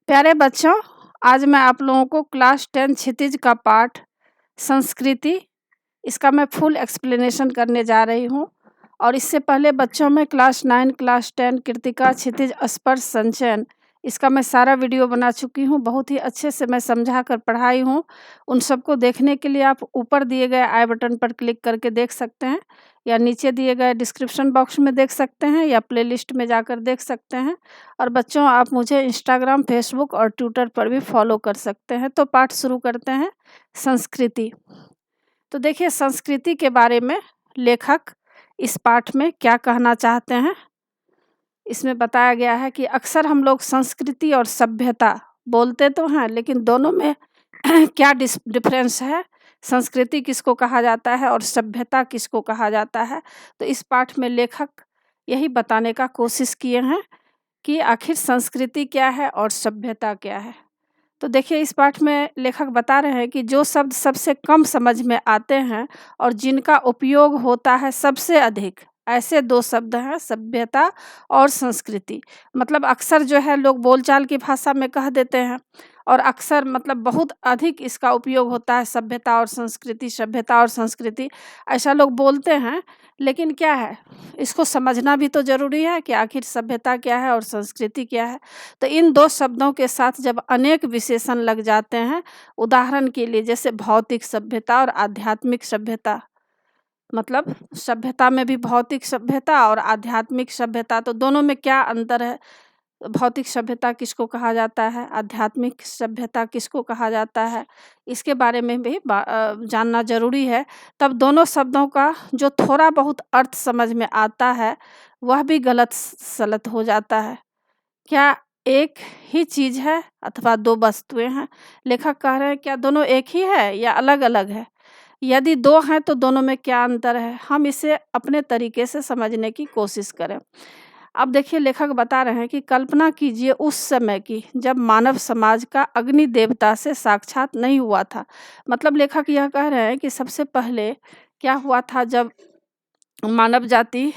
प्यारे बच्चों, आज मैं आप लोगों को क्लास 10 क्षितिज का पाठ संस्कृति इसका मैं फुल एक्सप्लेनेशन करने जा रही हूँ। और इससे पहले बच्चों में क्लास 9, क्लास 10 कृतिका, क्षितिज, स्पर्श, संचयन इसका मैं सारा वीडियो बना चुकी हूँ। बहुत ही अच्छे से मैं समझा कर पढ़ाई हूँ। उन सबको देखने के लिए आप ऊपर दिए गए आई बटन पर क्लिक करके देख सकते हैं, या नीचे दिए गए डिस्क्रिप्शन बॉक्स में देख सकते हैं, या प्लेलिस्ट में जाकर देख सकते हैं। और बच्चों, आप मुझे इंस्टाग्राम, फेसबुक और ट्विटर पर भी फॉलो कर सकते हैं। तो पाठ शुरू करते हैं। संस्कृति। तो देखिए, संस्कृति के बारे में लेखक इस पाठ में क्या कहना चाहते हैं। इसमें बताया गया है कि अक्सर हम लोग संस्कृति और सभ्यता बोलते तो हैं, लेकिन दोनों में क्या डिफरेंस है, संस्कृति किसको कहा जाता है और सभ्यता किसको कहा जाता है। तो इस पाठ में लेखक यही बताने का कोशिश किए हैं कि आखिर संस्कृति क्या है और सभ्यता क्या है। तो देखिए, इस पाठ में लेखक बता रहे हैं कि जो शब्द सबसे कम समझ में आते हैं और जिनका उपयोग होता है सबसे अधिक, ऐसे दो शब्द हैं सभ्यता और संस्कृति। मतलब अक्सर जो है लोग बोलचाल की भाषा में कह देते हैं, और अक्सर मतलब बहुत अधिक इसका उपयोग होता है सभ्यता और संस्कृति, सभ्यता और संस्कृति, ऐसा लोग बोलते हैं। लेकिन क्या है, इसको समझना भी तो ज़रूरी है कि आखिर सभ्यता क्या है और संस्कृति क्या है। तो इन दो शब्दों के साथ जब अनेक विशेषण लग जाते हैं, उदाहरण के लिए जैसे भौतिक सभ्यता और आध्यात्मिक सभ्यता, मतलब सभ्यता में भी भौतिक सभ्यता और आध्यात्मिक सभ्यता, तो दोनों में क्या अंतर है। भौतिक सभ्यता किसको कहा जाता है, आध्यात्मिक सभ्यता किसको कहा जाता है, इसके बारे में भी जानना ज़रूरी है। तब दोनों शब्दों का जो थोड़ा बहुत अर्थ समझ में आता है, वह भी गलत सलत हो जाता है। क्या एक ही चीज़ है अथवा दो वस्तुएं हैं। लेखक कह रहे हैं क्या दोनों एक ही है या अलग अलग है। यदि दो हैं तो दोनों में क्या अंतर है, हम इसे अपने तरीके से समझने की कोशिश करें। अब देखिए, लेखक बता रहे हैं कि कल्पना कीजिए उस समय की जब मानव समाज का अग्नि देवता से साक्षात नहीं हुआ था। मतलब लेखक यह कह रहे हैं कि सबसे पहले क्या हुआ था, जब मानव जाति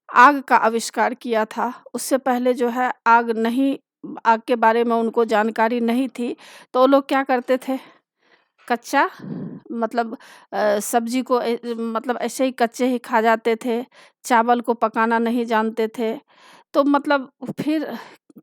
आग का आविष्कार किया था। उससे पहले जो है आग के बारे में उनको जानकारी नहीं थी। तो वो लोग क्या करते थे, कच्चा मतलब सब्जी को मतलब ऐसे ही कच्चे ही खा जाते थे, चावल को पकाना नहीं जानते थे। तो मतलब फिर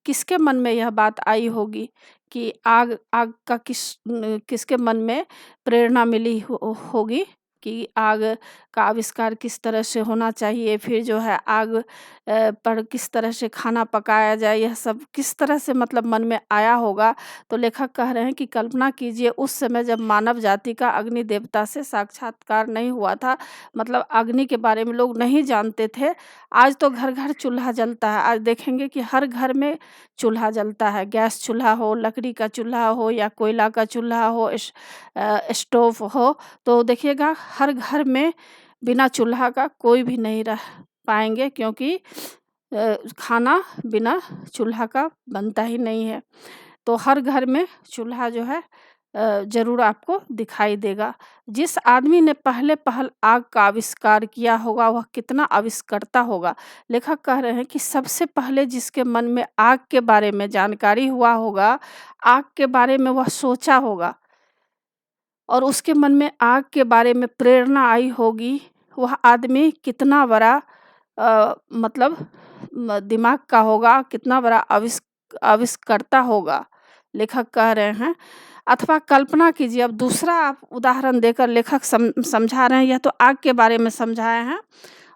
किसके मन में यह बात आई होगी कि आग आग का किसके मन में प्रेरणा मिली होगी कि आग का आविष्कार किस तरह से होना चाहिए, फिर जो है आग पर किस तरह से खाना पकाया जाए, यह सब किस तरह से मतलब मन में आया होगा। तो लेखक कह रहे हैं कि कल्पना कीजिए उस समय जब मानव जाति का अग्नि देवता से साक्षात्कार नहीं हुआ था, मतलब अग्नि के बारे में लोग नहीं जानते थे। आज तो घर घर चूल्हा जलता है। आज देखेंगे कि हर घर में चूल्हा जलता है, गैस चूल्हा हो, लकड़ी का चूल्हा हो या कोयला का चूल्हा हो, स्टोव हो। तो देखिएगा हर घर में बिना चूल्हा का कोई भी नहीं रह पाएंगे, क्योंकि खाना बिना चूल्हा का बनता ही नहीं है। तो हर घर में चूल्हा जो है ज़रूर आपको दिखाई देगा। जिस आदमी ने पहल आग का आविष्कार किया होगा, वह कितना आविष्कर्ता होगा। लेखक कह रहे हैं कि सबसे पहले जिसके मन में आग के बारे में जानकारी हुआ होगा, आग के बारे में वह सोचा होगा और उसके मन में आग के बारे में प्रेरणा आई होगी, वह आदमी कितना बड़ा मतलब दिमाग का होगा, कितना बड़ा आविष्कर्ता होगा, लेखक कह रहे हैं। अथवा कल्पना कीजिए, अब दूसरा आप उदाहरण देकर लेखक समझा रहे हैं। यह तो आग के बारे में समझाए हैं,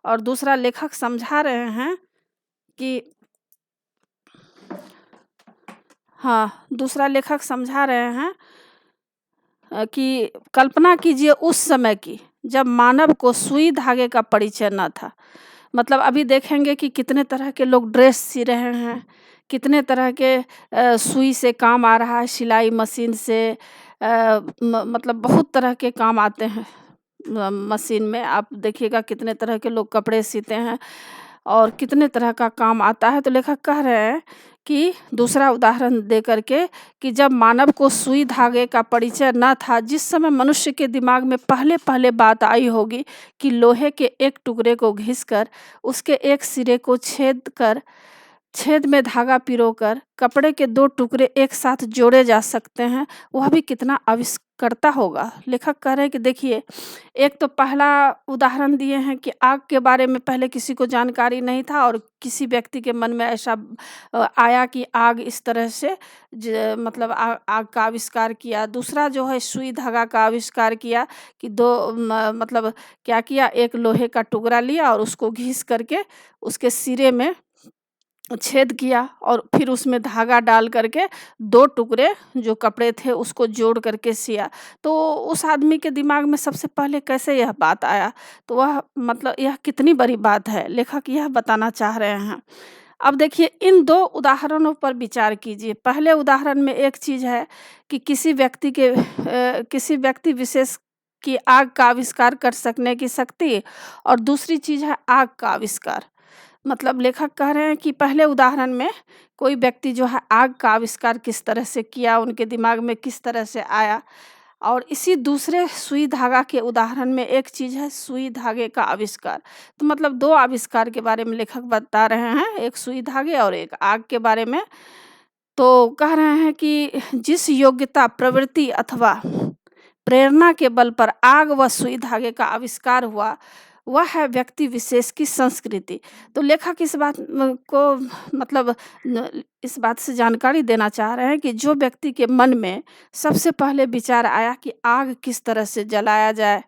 और दूसरा लेखक समझा रहे हैं कि दूसरा लेखक समझा रहे हैं कि कल्पना कीजिए उस समय की जब मानव को सुई धागे का परिचय न था। मतलब अभी देखेंगे कि कितने तरह के लोग ड्रेस सी रहे हैं, कितने तरह के सुई से काम आ रहा है, सिलाई मशीन से मतलब बहुत तरह के काम आते हैं मशीन में। आप देखिएगा कितने तरह के लोग कपड़े सीते हैं और कितने तरह का काम आता है। तो लेखक कह रहे हैं कि दूसरा उदाहरण दे करके कि जब मानव को सुई धागे का परिचय न था, जिस समय मनुष्य के दिमाग में पहले बात आई होगी कि लोहे के एक टुकड़े को घिसकर उसके एक सिरे को छेद कर छेद में धागा पिरोकर कपड़े के 2 टुकड़े एक साथ जोड़े जा सकते हैं, वह भी कितना आविष्कर्ता होगा। लेखक कह रहे हैं कि देखिए, एक तो पहला उदाहरण दिए हैं कि आग के बारे में पहले किसी को जानकारी नहीं था और किसी व्यक्ति के मन में ऐसा आया कि आग इस तरह से मतलब आग का आविष्कार किया। दूसरा जो है सुई धागा का आविष्कार किया कि मतलब क्या किया, एक लोहे का टुकड़ा लिया और उसको घिस करके उसके सिरे में छेद किया और फिर उसमें धागा डाल करके 2 टुकड़े जो कपड़े थे उसको जोड़ करके सिया। तो उस आदमी के दिमाग में सबसे पहले कैसे यह बात आया? तो वह मतलब यह कितनी बड़ी बात है, लेखक यह बताना चाह रहे हैं। अब देखिए, इन 2 उदाहरणों पर विचार कीजिए। पहले उदाहरण में एक चीज़ है कि किसी व्यक्ति विशेष की आग का आविष्कार कर सकने की शक्ति, और दूसरी चीज़ है आग का आविष्कार। मतलब लेखक कह रहे हैं कि पहले उदाहरण में कोई व्यक्ति जो है आग का आविष्कार किस तरह से किया, उनके दिमाग में किस तरह से आया, और इसी दूसरे सुई धागा के उदाहरण में एक चीज़ है सुई धागे का आविष्कार। तो मतलब 2 आविष्कार के बारे में लेखक बता रहे हैं, एक सुई धागे और एक आग के बारे में। तो कह रहे हैं कि जिस योग्यता, प्रवृत्ति अथवा प्रेरणा के बल पर आग व सुई धागे का आविष्कार हुआ, वह है व्यक्ति विशेष की संस्कृति। तो लेखक इस बात को मतलब इस बात से जानकारी देना चाह रहे हैं कि जो व्यक्ति के मन में सबसे पहले विचार आया कि आग किस तरह से जलाया जाए,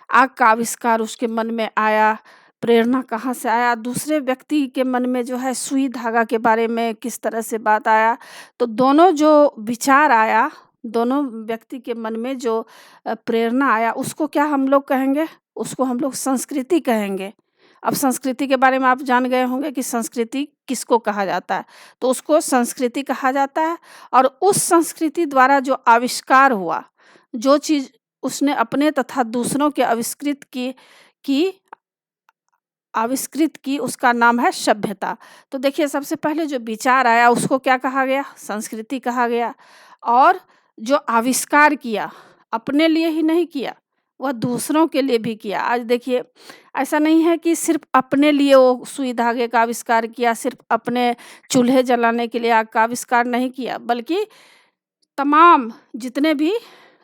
आग का आविष्कार उसके मन में आया, प्रेरणा कहाँ से आया, दूसरे व्यक्ति के मन में जो है सुई धागा के बारे में किस तरह से बात आया। तो दोनों जो विचार आया, दोनों व्यक्ति के मन में जो प्रेरणा आया, उसको क्या हम लोग कहेंगे? उसको हम लोग संस्कृति कहेंगे। अब संस्कृति के बारे में आप जान गए होंगे कि संस्कृति किसको कहा जाता है, तो उसको संस्कृति कहा जाता है। और उस संस्कृति द्वारा जो आविष्कार हुआ, जो चीज़ उसने अपने तथा दूसरों के की आविष्कृत की, उसका नाम है सभ्यता। तो देखिए, सबसे पहले जो विचार आया उसको क्या कहा गया? संस्कृति कहा गया। और जो आविष्कार किया, अपने लिए ही नहीं किया, वह दूसरों के लिए भी किया। आज देखिए, ऐसा नहीं है कि सिर्फ अपने लिए वो सुई धागे का आविष्कार किया, सिर्फ अपने चूल्हे जलाने के लिए आग का आविष्कार नहीं किया, बल्कि तमाम जितने भी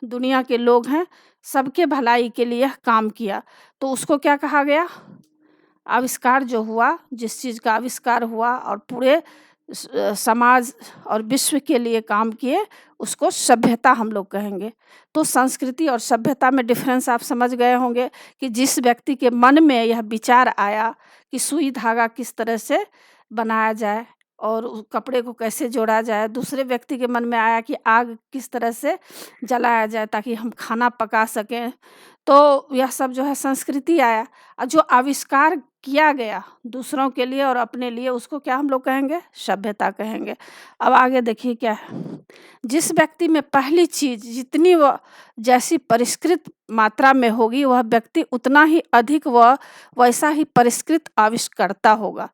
दुनिया के लोग हैं, सबके भलाई के लिए काम किया। तो उसको क्या कहा गया? आविष्कार जो हुआ, जिस चीज़ का आविष्कार हुआ और पूरे समाज और विश्व के लिए काम किए, उसको सभ्यता हम लोग कहेंगे। तो संस्कृति और सभ्यता में डिफरेंस आप समझ गए होंगे कि जिस व्यक्ति के मन में यह विचार आया कि सुई धागा किस तरह से बनाया जाए और उस कपड़े को कैसे जोड़ा जाए, दूसरे व्यक्ति के मन में आया कि आग किस तरह से जलाया जाए ताकि हम खाना पका सकें, तो यह सब जो है संस्कृति आया। और जो आविष्कार किया गया दूसरों के लिए और अपने लिए, उसको क्या हम लोग कहेंगे? सभ्यता कहेंगे। अब आगे देखिए क्या है। जिस व्यक्ति में पहली चीज़ जितनी वह जैसी परिष्कृत मात्रा में होगी, वह व्यक्ति उतना ही अधिक व वैसा ही परिष्कृत आविष्कर्ता होगा।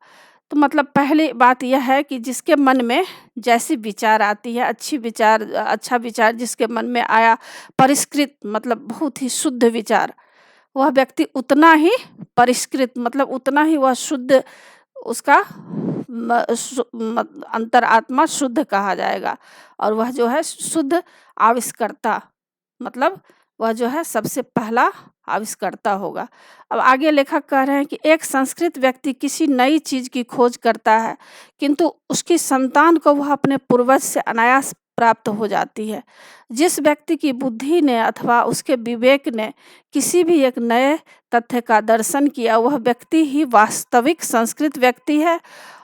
तो मतलब पहली बात यह है कि जिसके मन में जैसी विचार आती है, अच्छा विचार जिसके मन में आया, परिष्कृत मतलब बहुत ही शुद्ध विचार, वह व्यक्ति उतना ही परिष्कृत मतलब उतना ही वह शुद्ध, उसका अंतरात्मा शुद्ध कहा जाएगा। और वह जो है शुद्ध आविष्कर्ता, मतलब वह जो है सबसे पहला आविष्कर्ता होगा। अब आगे लेखक कह रहे हैं कि एक संस्कृत व्यक्ति किसी नई चीज़ की खोज करता है, किंतु उसकी संतान को वह अपने पूर्वज से अनायास प्राप्त हो जाती है। जिस व्यक्ति की बुद्धि ने अथवा उसके विवेक ने किसी भी एक नए तथ्य का दर्शन किया, वह व्यक्ति ही वास्तविक संस्कृत व्यक्ति है।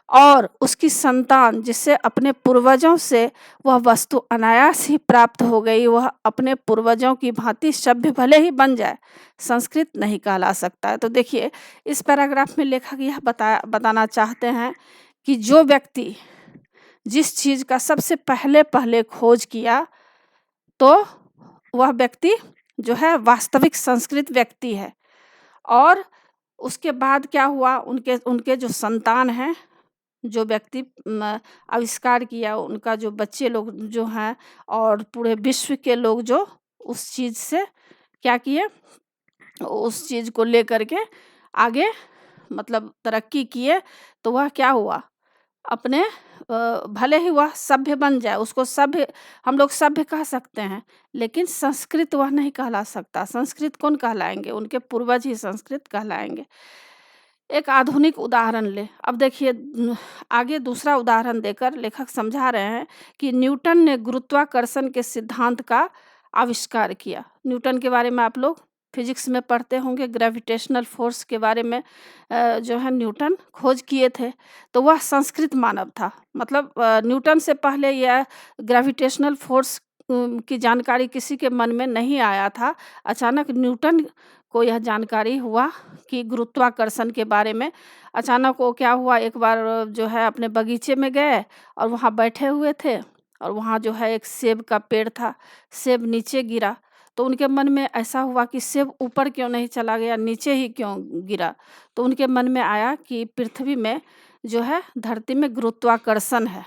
और उसकी संतान जिससे अपने पूर्वजों से वह वस्तु अनायास ही प्राप्त हो गई, वह अपने पूर्वजों की भांति सभ्य भले ही बन जाए, संस्कृत नहीं कहला सकता है। तो देखिए, इस पैराग्राफ में लेखक यह बताना चाहते हैं कि जो व्यक्ति जिस चीज़ का सबसे पहले खोज किया, तो वह व्यक्ति जो है वास्तविक संस्कृत व्यक्ति है। और उसके बाद क्या हुआ, उनके जो संतान हैं, जो व्यक्ति आविष्कार किया, उनका जो बच्चे लोग जो हैं और पूरे विश्व के लोग जो उस चीज़ से क्या किए, उस चीज़ को लेकर के आगे मतलब तरक्की किए, तो वह क्या हुआ, अपने भले ही वह सभ्य बन जाए, उसको सभ्य हम लोग सभ्य कह सकते हैं, लेकिन संस्कृत वह नहीं कहला सकता। संस्कृत कौन कहलाएँगे? उनके पूर्वज ही संस्कृत कहलाएँगे। एक आधुनिक उदाहरण लें। अब देखिए आगे दूसरा उदाहरण देकर लेखक समझा रहे हैं कि न्यूटन ने गुरुत्वाकर्षण के सिद्धांत का आविष्कार किया। न्यूटन के बारे में आप लोग फिजिक्स में पढ़ते होंगे, ग्रेविटेशनल फोर्स के बारे में जो है न्यूटन खोज किए थे। तो वह संस्कृत मानव था। मतलब न्यूटन से पहले यह ग्रेविटेशनल फोर्स की जानकारी किसी के मन में नहीं आया था। अचानक न्यूटन को यह जानकारी हुआ कि गुरुत्वाकर्षण के बारे में। अचानक वो क्या हुआ, एक बार जो है अपने बगीचे में गए और वहाँ बैठे हुए थे और वहाँ जो है एक सेब का पेड़ था, सेब नीचे गिरा। तो उनके मन में ऐसा हुआ कि सेब ऊपर क्यों नहीं चला गया, नीचे ही क्यों गिरा? तो उनके मन में आया कि पृथ्वी में जो है धरती में गुरुत्वाकर्षण है।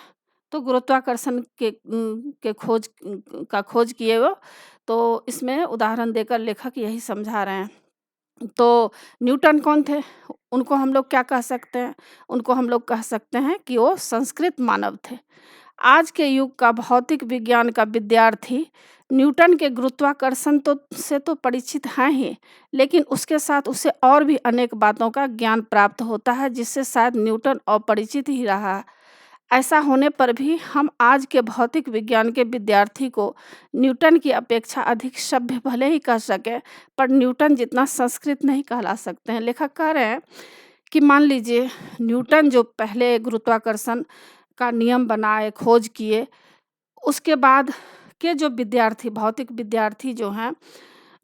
तो गुरुत्वाकर्षण के खोज किए वो। तो इसमें उदाहरण देकर लेखक यही समझा रहे हैं। तो न्यूटन कौन थे? उनको हम लोग क्या कह सकते हैं? उनको हम लोग कह सकते हैं कि वो संस्कृत मानव थे। आज के युग का भौतिक विज्ञान का विद्यार्थी न्यूटन के गुरुत्वाकर्षण से तो परिचित हैं ही, लेकिन उसके साथ उसे और भी अनेक बातों का ज्ञान प्राप्त होता है, जिससे शायद न्यूटन अपरिचित ही रहा। ऐसा होने पर भी हम आज के भौतिक विज्ञान के विद्यार्थी को न्यूटन की अपेक्षा अधिक सभ्य भले ही कह सकें, पर न्यूटन जितना संस्कृत नहीं कहला सकते हैं। लेखक कह रहे हैं कि मान लीजिए न्यूटन जो पहले गुरुत्वाकर्षण का नियम बनाए, खोज किए, उसके बाद के जो विद्यार्थी, भौतिक विद्यार्थी जो हैं,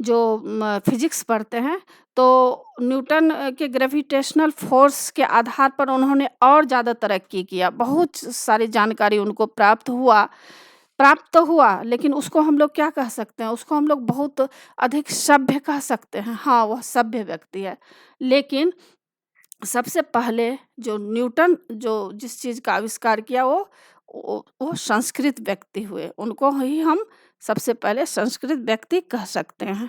जो फिजिक्स पढ़ते हैं, तो न्यूटन के ग्रेविटेशनल फोर्स के आधार पर उन्होंने और ज़्यादा तरक्की किया। बहुत सारी जानकारी उनको प्राप्त हुआ, लेकिन उसको हम लोग क्या कह सकते हैं? उसको हम लोग बहुत अधिक सभ्य कह सकते हैं। हाँ, वह सभ्य व्यक्ति है। लेकिन सबसे पहले जो न्यूटन जो जिस चीज़ का आविष्कार किया वो संस्कृत व्यक्ति हुए। उनको ही हम सबसे पहले संस्कृत व्यक्ति कह सकते हैं।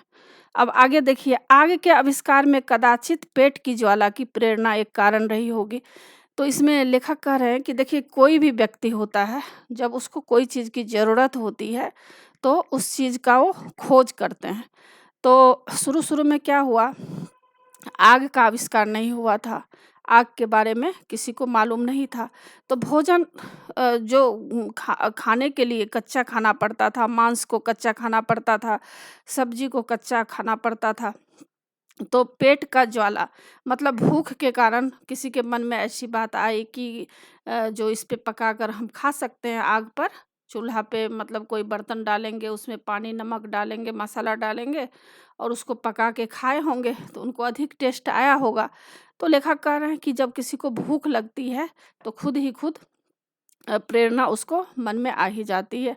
अब आगे देखिए, आग के आविष्कार में कदाचित पेट की ज्वाला की प्रेरणा एक कारण रही होगी। तो इसमें लेखक कह रहे हैं कि देखिए कोई भी व्यक्ति होता है, जब उसको कोई चीज़ की ज़रूरत होती है, तो उस चीज़ का वो खोज करते हैं। तो शुरू-शुरू में क्या हुआ, आग का आविष्कार नहीं हुआ था। आग के बारे में किसी को मालूम नहीं था। तो भोजन जो खाने के लिए कच्चा खाना पड़ता था, मांस को कच्चा खाना पड़ता था, सब्जी को कच्चा खाना पड़ता था। तो पेट का ज्वाला मतलब भूख के कारण किसी के मन में ऐसी बात आई कि जो इस पे पकाकर हम खा सकते हैं आग पर, चूल्हा पे मतलब कोई बर्तन डालेंगे, उसमें पानी, नमक डालेंगे, मसाला डालेंगे और उसको पका के खाए होंगे, तो उनको अधिक टेस्ट आया होगा। तो लेखक कह रहे हैं कि जब किसी को भूख लगती है, तो खुद ही खुद प्रेरणा उसको मन में आ ही जाती है।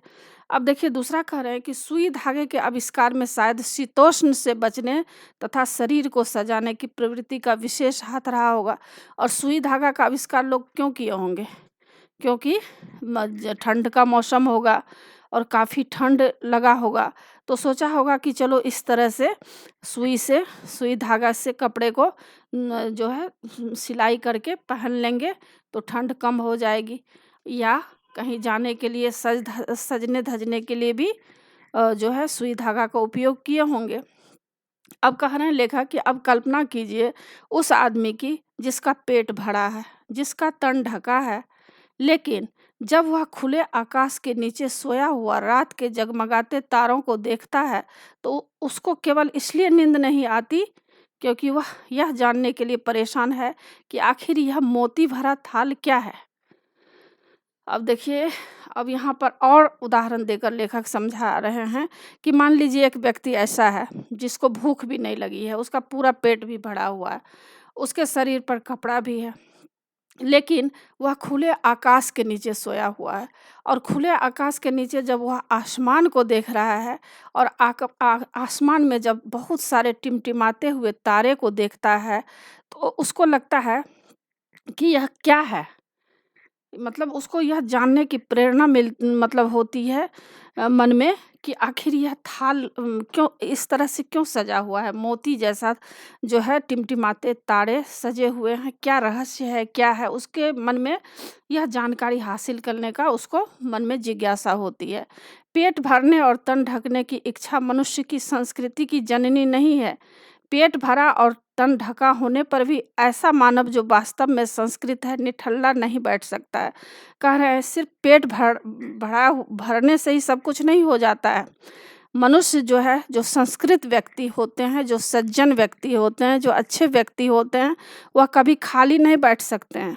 अब देखिए दूसरा कह रहे हैं कि सुई धागे के आविष्कार में शायद शीतोष्ण से बचने तथा शरीर को सजाने की प्रवृत्ति का विशेष हाथ रहा होगा। और सुई धागा का आविष्कार लोग क्यों किए होंगे? क्योंकि ठंड का मौसम होगा और काफ़ी ठंड लगा होगा, तो सोचा होगा कि चलो इस तरह से सुई धागा से कपड़े को जो है सिलाई करके पहन लेंगे, तो ठंड कम हो जाएगी। या कहीं जाने के लिए सजने धजने के लिए भी जो है सुई धागा का उपयोग किए होंगे। अब कह रहे हैं लेखक कि अब कल्पना कीजिए उस आदमी की जिसका पेट भरा है, जिसका तन ढका है, लेकिन जब वह खुले आकाश के नीचे सोया हुआ रात के जगमगाते तारों को देखता है, तो उसको केवल इसलिए नींद नहीं आती क्योंकि वह यह जानने के लिए परेशान है कि आखिर यह मोती भरा थाल क्या है। अब देखिए, अब यहाँ पर और उदाहरण देकर लेखक समझा रहे हैं कि मान लीजिए एक व्यक्ति ऐसा है जिसको भूख भी नहीं लगी है, उसका पूरा पेट भी भरा हुआ है, उसके शरीर पर कपड़ा भी है, लेकिन वह खुले आकाश के नीचे सोया हुआ है। और खुले आकाश के नीचे जब वह आसमान को देख रहा है और आसमान में जब बहुत सारे टिमटिमाते हुए तारे को देखता है, तो उसको लगता है कि यह क्या है। मतलब उसको यह जानने की प्रेरणा मतलब होती है मन में कि आखिर यह थाल क्यों इस तरह से क्यों सजा हुआ है? मोती जैसा जो है टिमटिमाते तारे सजे हुए हैं, क्या रहस्य है, क्या है? उसके मन में यह जानकारी हासिल करने का उसको मन में जिज्ञासा होती है। पेट भरने और तन ढकने की इच्छा मनुष्य की संस्कृति की जननी नहीं है। पेट भरा और तन ढका होने पर भी ऐसा मानव जो वास्तव में संस्कृत है, निठल्ला नहीं बैठ सकता है। कह रहे हैं सिर्फ पेट भरने से ही सब कुछ नहीं हो जाता है। मनुष्य जो है, जो संस्कृत व्यक्ति होते हैं, जो सज्जन व्यक्ति होते हैं, जो अच्छे व्यक्ति होते हैं, वह कभी खाली नहीं बैठ सकते हैं।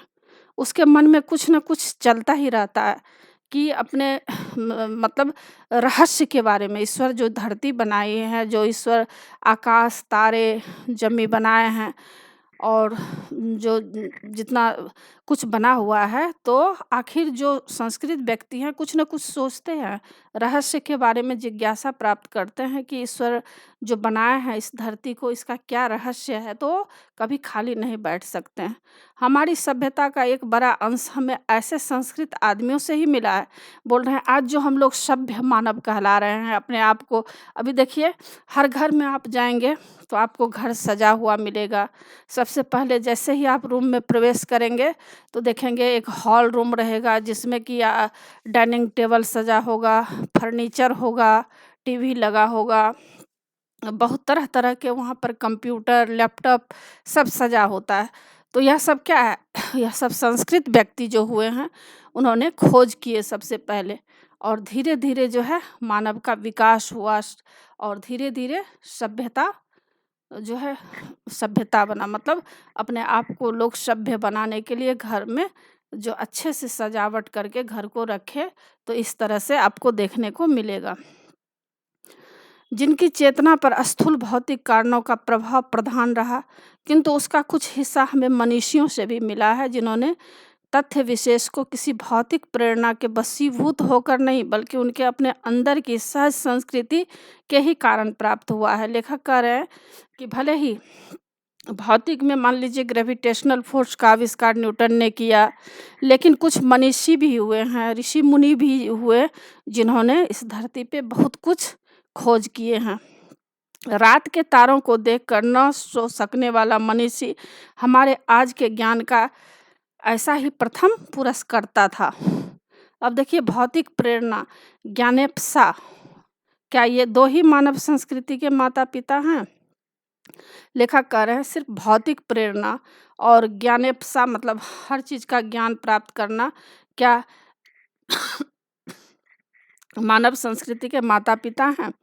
उसके मन में कुछ न कुछ चलता ही रहता है कि अपने मतलब रहस्य के बारे में, ईश्वर जो धरती बनाई है, जो ईश्वर आकाश, तारे, ज़मीं बनाए हैं और जो जितना कुछ बना हुआ है, तो आखिर जो संस्कृत व्यक्ति हैं, कुछ न कुछ सोचते हैं, रहस्य के बारे में जिज्ञासा प्राप्त करते हैं कि ईश्वर जो बनाया है इस धरती को, इसका क्या रहस्य है, तो कभी खाली नहीं बैठ सकते हैं। हमारी सभ्यता का एक बड़ा अंश हमें ऐसे संस्कृत आदमियों से ही मिला है। बोल रहे हैं आज जो हम लोग सभ्य मानव कहला रहे हैं अपने आप को। अभी देखिए, हर घर में आप जाएँगे तो आपको घर सजा हुआ मिलेगा। सबसे पहले जैसे ही आप रूम में प्रवेश करेंगे तो देखेंगे एक हॉल रूम रहेगा जिसमें कि डाइनिंग टेबल सजा होगा, फर्नीचर होगा, टीवी लगा होगा। बहुत तरह-तरह के वहाँ पर कंप्यूटर, लैपटॉप सब सजा होता है। तो यह सब क्या है? यह सब संस्कृत व्यक्ति जो हुए हैं, उन्होंने खोज किए सबसे पहले और धीरे-धीरे जो है मानव का विकास हुआ और धीरे-धीरे सभ्यता जो है सभ्यता बना। मतलब अपने आप को लोग सभ्य बनाने के लिए घर में जो अच्छे से सजावट करके घर को रखे, तो इस तरह से आपको देखने को मिलेगा। जिनकी चेतना पर स्थूल भौतिक कारणों का प्रभाव प्रधान रहा, किंतु उसका कुछ हिस्सा हमें मनीषियों से भी मिला है, जिन्होंने तथ्य विशेष को किसी भौतिक प्रेरणा के वशीभूत होकर नहीं, बल्कि उनके अपने अंदर की सहज संस्कृति के ही कारण प्राप्त हुआ है। लेखक कह रहे हैं कि भले ही भौतिक में मान लीजिए ग्रेविटेशनल फोर्स का आविष्कार न्यूटन ने किया, लेकिन कुछ मनीषी भी हुए हैं, ऋषि मुनि भी हुए, जिन्होंने इस धरती पे बहुत कुछ खोज किए हैं। रात के तारों को देखकर न सो सकने वाला मनीषी हमारे आज के ज्ञान का ऐसा ही प्रथम पुरस्कर्ता था। अब देखिए, भौतिक प्रेरणा, ज्ञानेप्सा, क्या ये दो ही मानव संस्कृति के माता पिता हैं? लेखक कह रहे हैं सिर्फ भौतिक प्रेरणा और ज्ञानेप्सा मतलब हर चीज़ का ज्ञान प्राप्त करना, क्या मानव संस्कृति के माता पिता हैं?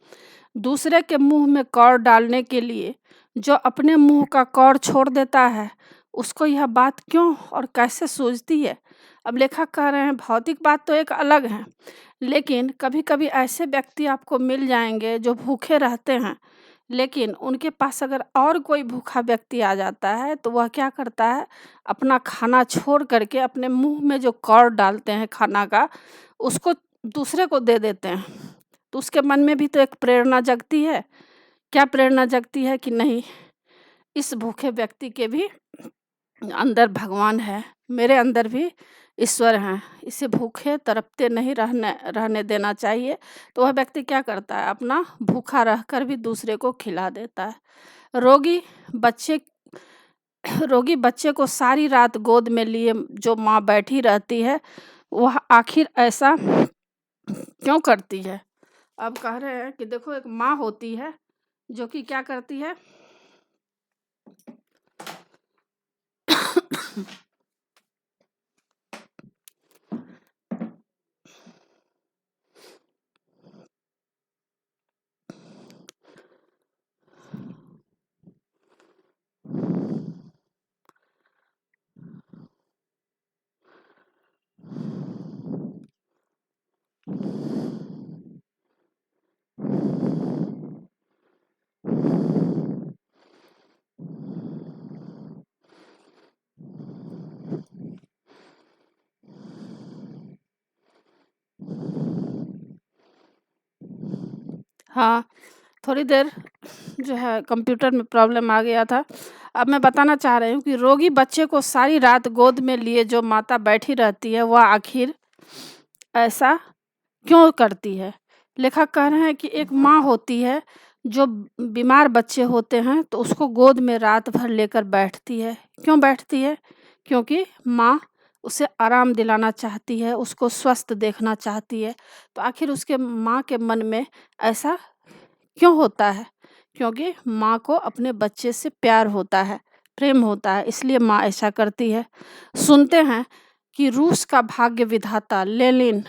दूसरे के मुंह में कौर डालने के लिए जो अपने मुंह का कौर छोड़ देता है, उसको यह बात क्यों और कैसे सूझती है? अब लेखक कह रहे हैं भौतिक बात तो एक अलग है, लेकिन कभी-कभी ऐसे व्यक्ति आपको मिल जाएंगे जो भूखे रहते हैं, लेकिन उनके पास अगर और कोई भूखा व्यक्ति आ जाता है तो वह क्या करता है, अपना खाना छोड़ करके अपने मुंह में जो कौर डालते हैं खाना का, उसको दूसरे को दे देते हैं। तो उसके मन में भी तो एक प्रेरणा जगती है। क्या प्रेरणा जगती है कि नहीं, इस भूखे व्यक्ति के भी अंदर भगवान है, मेरे अंदर भी ईश्वर हैं, इसे भूखे तड़पते नहीं रहने देना चाहिए। तो वह व्यक्ति क्या करता है, अपना भूखा रहकर भी दूसरे को खिला देता है। रोगी बच्चे को सारी रात गोद में लिए जो माँ बैठी रहती है, वह आखिर ऐसा क्यों करती है? अब कह रहे हैं कि देखो, एक माँ होती है जो कि क्या करती है, हाँ, थोड़ी देर जो है कंप्यूटर में प्रॉब्लम आ गया था। अब मैं बताना चाह रही हूँ कि रोगी बच्चे को सारी रात गोद में लिए जो माता बैठी रहती है, वह आखिर ऐसा क्यों करती है? लेखक कह रहे हैं कि एक माँ होती है जो बीमार बच्चे होते हैं तो उसको गोद में रात भर लेकर बैठती है। क्यों बैठती है? क्योंकि माँ उसे आराम दिलाना चाहती है, उसको स्वस्थ देखना चाहती है। तो आखिर उसके माँ के मन में ऐसा क्यों होता है? क्योंकि माँ को अपने बच्चे से प्यार होता है, प्रेम होता है, इसलिए माँ ऐसा करती है। सुनते हैं कि रूस का भाग्य विधाता लेनिन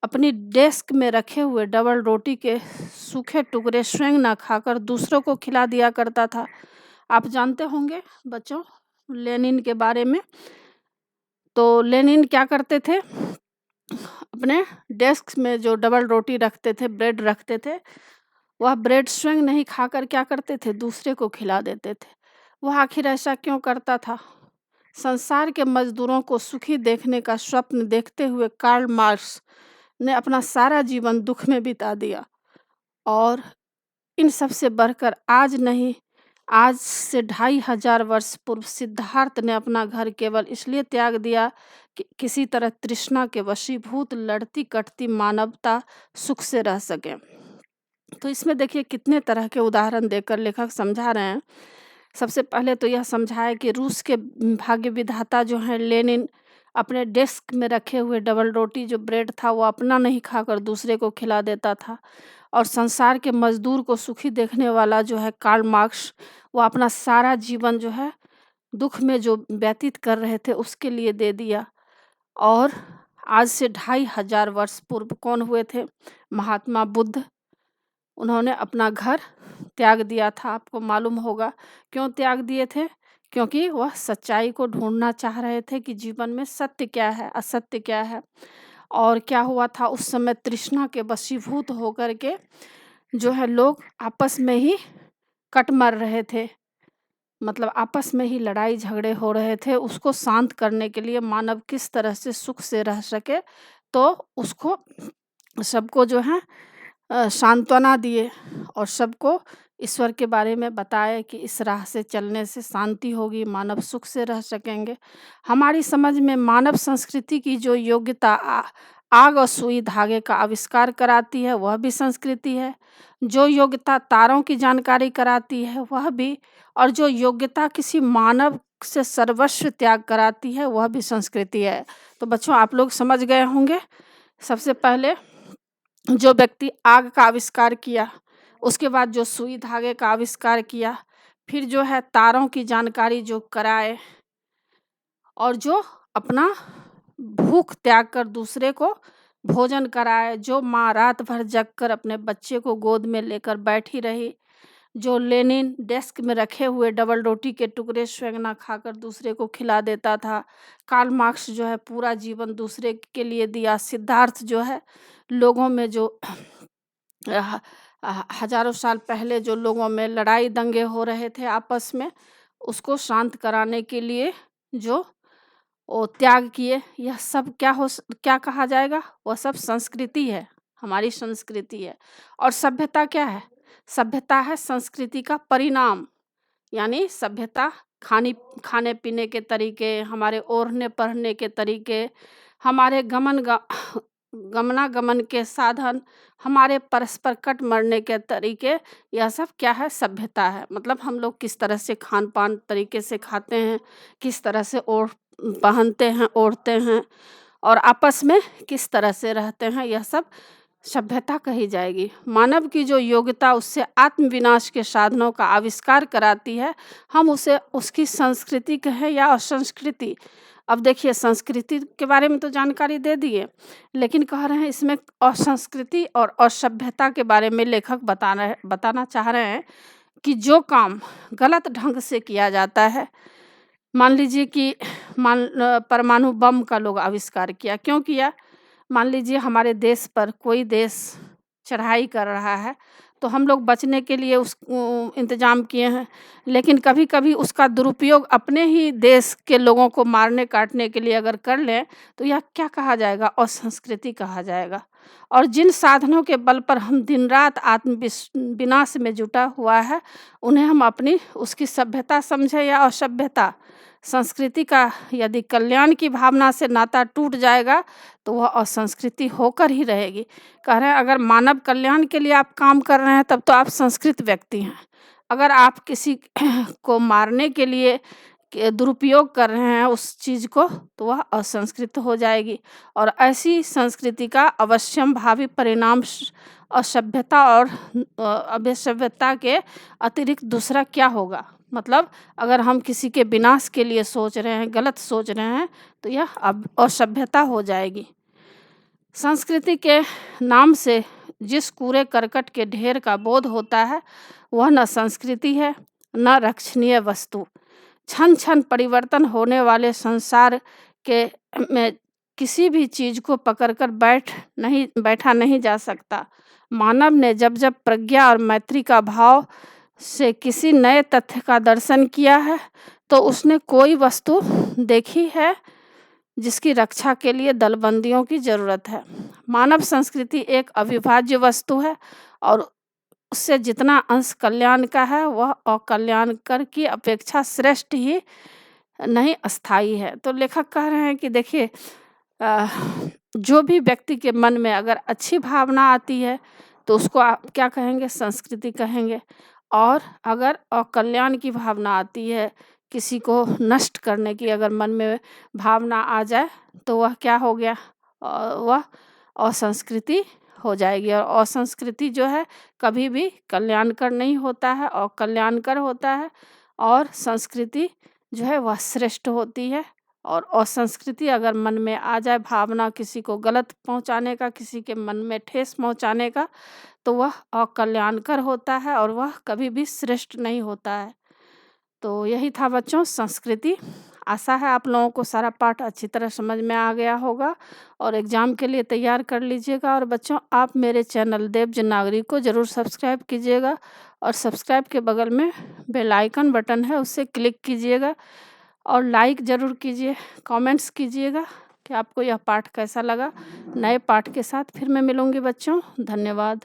अपनी डेस्क में रखे हुए डबल रोटी के सूखे टुकड़े स्वयं ना खाकर दूसरों को खिला दिया करता था। आप जानते होंगे बच्चों लेनिन के बारे में। तो लेनिन क्या करते थे? अपने डेस्क में जो डबल रोटी रखते थे, ब्रेड रखते थे, वह ब्रेड स्वयं नहीं खाकर क्या करते थे? दूसरे को खिला देते थे। वह आखिर ऐसा क्यों करता था? संसार के मजदूरों को सुखी देखने का स्वप्न देखते हुए कार्ल मार्क्स ने अपना सारा जीवन दुख में बिता दिया। और इन सब से बढ़कर आज नहीं, आज से 2500 वर्ष पूर्व सिद्धार्थ ने अपना घर केवल इसलिए त्याग दिया कि किसी तरह तृष्णा के वशीभूत लड़ती कटती मानवता सुख से रह सके। तो इसमें देखिए कितने तरह के उदाहरण देकर लेखक समझा रहे हैं। सबसे पहले तो यह समझाया कि रूस के भाग्य विधाता जो हैं लेनिन अपने डेस्क में रखे हुए डबल रोटी जो ब्रेड था वो अपना नहीं खाकर दूसरे को खिला देता था। और संसार के मजदूर को सुखी देखने वाला जो है कार्ल मार्क्स, वो अपना सारा जीवन जो है दुख में जो व्यतीत कर रहे थे उसके लिए दे दिया। और आज से 2500 वर्ष पूर्व कौन हुए थे? महात्मा बुद्ध। उन्होंने अपना घर त्याग दिया था, आपको मालूम होगा। क्यों त्याग दिए थे? क्योंकि वह सच्चाई को ढूंढना चाह रहे थे कि जीवन में सत्य क्या है, असत्य क्या है। और क्या हुआ था उस समय? तृष्णा के वशीभूत होकर के जो है लोग आपस में ही कट मर रहे थे, मतलब आपस में ही लड़ाई झगड़े हो रहे थे। उसको शांत करने के लिए मानव किस तरह से सुख से रह सके, तो उसको सबको जो है सांत्वना दिए और सबको ईश्वर के बारे में बताए कि इस राह से चलने से शांति होगी, मानव सुख से रह सकेंगे। हमारी समझ में मानव संस्कृति की जो योग्यता आग और सुई धागे का आविष्कार कराती है वह भी संस्कृति है, जो योग्यता तारों की जानकारी कराती है वह भी, और जो योग्यता किसी मानव से सर्वस्व त्याग कराती है वह भी संस्कृति है। तो बच्चों आप लोग समझ गए होंगे। सबसे पहले जो व्यक्ति आग का आविष्कार किया, उसके बाद जो सुई धागे का आविष्कार किया, फिर जो है तारों की जानकारी जो कराए, और जो अपना भूख त्याग कर दूसरे को भोजन कराए, जो माँ रात भर जगकर अपने बच्चे को गोद में लेकर बैठी रही, जो लेनिन डेस्क में रखे हुए डबल रोटी के टुकड़े स्वयं ना खाकर दूसरे को खिला देता था, कार्ल मार्क्स जो है पूरा जीवन दूसरे के लिए दिया, सिद्धार्थ जो है लोगों में जो हजारों साल पहले जो लोगों में लड़ाई दंगे हो रहे थे आपस में, उसको शांत कराने के लिए जो वो त्याग किए। यह सब क्या कहा जाएगा? वह सब संस्कृति है, हमारी संस्कृति है। और सभ्यता क्या है? सभ्यता है संस्कृति का परिणाम। यानी सभ्यता खाने पीने के तरीके, हमारे ओढ़ने पहनने के तरीके, हमारे गमनागमन के साधन, हमारे परस्पर कट मरने के तरीके, यह सब क्या है? सभ्यता है। मतलब हम लोग किस तरह से खान पान तरीके से खाते हैं, किस तरह से पहनते हैं, ओढ़ते हैं, और आपस में किस तरह से रहते हैं, यह सब सभ्यता कही जाएगी। मानव की जो योग्यता उससे आत्मविनाश के साधनों का आविष्कार कराती है, हम उसे उसकी संस्कृति कहें या असंस्कृति। अब देखिए संस्कृति के बारे में तो जानकारी दे दिए, लेकिन कह रहे हैं इसमें असंस्कृति और असभ्यता के बारे में लेखक बताना चाह रहे हैं कि जो काम गलत ढंग से किया जाता है, मान लीजिए कि परमाणु बम का लोग आविष्कार किया, क्यों किया? मान लीजिए हमारे देश पर कोई देश चढ़ाई कर रहा है, तो हम लोग बचने के लिए उस इंतज़ाम किए हैं, लेकिन कभी कभी उसका दुरुपयोग अपने ही देश के लोगों को मारने काटने के लिए अगर कर लें, तो यह क्या कहा जाएगा? असंस्कृति कहा जाएगा। और जिन साधनों के बल पर हम दिन रात विनाश में जुटा हुआ है, उन्हें हम अपनी उसकी सभ्यता समझे या असभ्यता, संस्कृति का यदि कल्याण की भावना से नाता टूट जाएगा तो वह असंस्कृति होकर ही रहेगी। कह रहे हैं अगर मानव कल्याण के लिए आप काम कर रहे हैं तब तो आप संस्कृत व्यक्ति हैं। अगर आप किसी को मारने के लिए दुरुपयोग कर रहे हैं उस चीज़ को तो वह असंस्कृत हो जाएगी और ऐसी संस्कृति का अवश्यम भावी परिणाम असभ्यता और अभ्यसभ्यता के अतिरिक्त दूसरा क्या होगा। मतलब अगर हम किसी के विनाश के लिए सोच रहे हैं, गलत सोच रहे हैं तो यह असभ्यता हो जाएगी। संस्कृति के नाम से जिस कूड़े करकट के ढेर का बोध होता है वह न संस्कृति है न रक्षणीय वस्तु। क्षण क्षण परिवर्तन होने वाले संसार के में किसी भी चीज़ को पकड़कर बैठा नहीं जा सकता। मानव ने जब जब प्रज्ञा और मैत्री का भाव से किसी नए तथ्य का दर्शन किया है तो उसने कोई वस्तु देखी है जिसकी रक्षा के लिए दलबंदियों की ज़रूरत है। मानव संस्कृति एक अविभाज्य वस्तु है और उससे जितना अंश कल्याण का है वह अकल्याणकर की अपेक्षा श्रेष्ठ ही नहीं अस्थायी है। तो लेखक कह रहे हैं कि देखिए जो भी व्यक्ति के मन में अगर अच्छी भावना आती है तो उसको आप क्या कहेंगे, संस्कृति कहेंगे। और अगर अकल्याण की भावना आती है, किसी को नष्ट करने की अगर मन में भावना आ जाए तो वह क्या हो गया, वह असंस्कृति हो जाएगी। और असंस्कृति जो है कभी भी कल्याणकर नहीं होता है और कल्याणकर होता है। और संस्कृति जो है वह श्रेष्ठ होती है। और असंस्कृति अगर मन में आ जाए भावना किसी को गलत पहुंचाने का, किसी के मन में ठेस पहुंचाने का, तो वह अकल्याणकर होता है और वह कभी भी श्रेष्ठ नहीं होता है। तो यही था बच्चों संस्कृति। आशा है आप लोगों को सारा पाठ अच्छी तरह समझ में आ गया होगा और एग्ज़ाम के लिए तैयार कर लीजिएगा। और बच्चों आप मेरे चैनल देवज नागरिक को ज़रूर सब्सक्राइब कीजिएगा और सब्सक्राइब के बगल में बेल आइकन बटन है उससे क्लिक कीजिएगा और लाइक ज़रूर कीजिए, कमेंट्स कीजिएगा कि आपको यह पाठ कैसा लगा। नए पाठ के साथ फिर मैं मिलूँगी बच्चों। धन्यवाद।